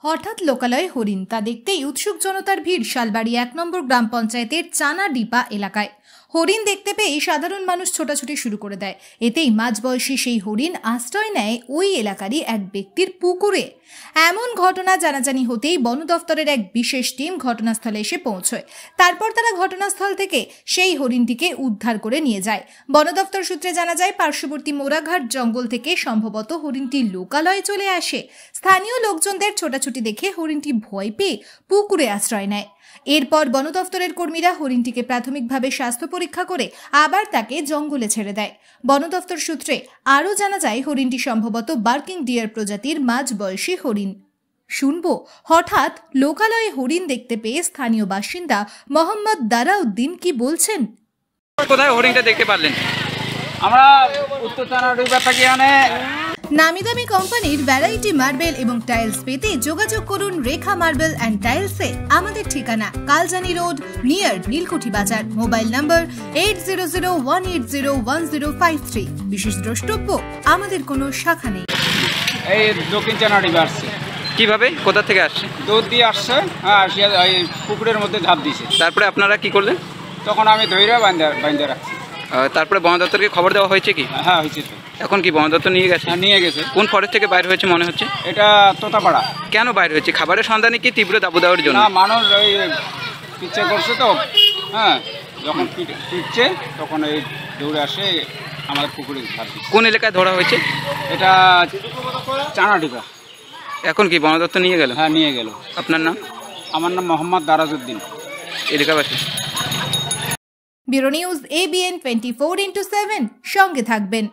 হঠাৎ লোকালয়ে হরিণ, তা দেখতেই উৎসুক জনতার ভিড় শালবাড়ি ১ নম্বর গ্রাম পঞ্চায়েতের চানাডিপা এলাকায়। হরিণ দেখতে পেয়ে সাধারণ মানুষ ছোটাছুটি শুরু করে দেয়। এতেই মাঝবয়সী সেই হরিণ আশ্রয় নেয় ওই এলাকারই এক ব্যক্তির পুকুরে। এমন ঘটনা জানাজানি হতেই বন দফতরের এক বিশেষ টিম ঘটনাস্থলে এসে পৌঁছয়। তারপর তারা ঘটনাস্থল থেকে সেই হরিণটিকে উদ্ধার করে নিয়ে যায়। বন দফতর সূত্রে জানা যায়, পার্শ্ববর্তী মোরাঘাট জঙ্গল থেকে সম্ভবত হরিণটি লোকালয়ে চলে আসে। স্থানীয় লোকজনদের ছোটাছুটি দেখে হরিণটি ভয় পেয়ে পুকুরে আশ্রয় নেয়। এরপর বন দফতরের কর্মীরা হরিণটিকে প্রাথমিকভাবে স্বাস্থ্য পরীক্ষা করে আবার তাকে জঙ্গলে ছেড়ে দেয়। বন দফতর সূত্রে আরও জানা যায়, হরিণটি সম্ভবত বার্কিং ডিয়ার প্রজাতির মাঝবয়সী হরিণ। শুনবো হঠাৎ লোকালয়ে হরিণ দেখতে পেয়ে স্থানীয় বাসিন্দা মোহাম্মদ দারাউদ্দিন কি বলছেন। কোথায় হরিণটা দেখতে পারলেন? আমরা উত্তর চানাডিপা থেকে নামি দামি কোম্পানির ভ্যারাইটি মার্বেল এবং টাইলস পেতে যোগাযোগ করুন রেখা মার্বেল অ্যান্ড টাইলসে। আমাদের ঠিকানা কালজানি রোড, নিয়ার নীলকুঠি বাজার। মোবাইল নম্বর 8001801053। বিশেষ দ্রষ্টব্য, আমাদের কোনো শাখা নেই। এই দক্ষিণ চানাডিপা আসছে। কিভাবে, কোথা থেকে আসছে? দৌড় দিয়ে আসছে, হ্যাঁ, আসিয়া এই পুকুরের মধ্যে ঝাঁপ দিছে। তারপরে আপনারা কি করলেন? তখন আমি ধৈর্য বাঁধে রাখছি। তারপরে বন দপ্তরকে খবর দেওয়া হয়েছে কি? হ্যাঁ, হয়েছে তো। এখন কি বন দপ্তর নিয়ে গেছে? হ্যাঁ, নিয়ে গেছে। কোন ফরেস্ট থেকে বাইরে হয়েছে মনে হচ্ছে? এটা তোতাপাড়া। কেন বাইরে হয়েছে? খাবারের সন্ধানে কি তীব্র দাবদাহের জন্য? না, মানুষ ওই পিচ্ছে করছে তো, হ্যাঁ, যখন পিটছে তখন এই দৌড়ে আসে আমাদের পুকুরে ঝাঁপ দিচ্ছে। কোন এলাকায় ধরা হয়েছে? এটা চানাডিপা। এখন কি বন দপ্তর নিয়ে গেল? হ্যাঁ, নিয়ে গেল। আপনার নাম? আমার নাম মোহাম্মদ দারাউদ্দিন, এলাকাবাসী। ব্যুরো নিউজ ABN 24x7, সঙ্গে থাকবেন।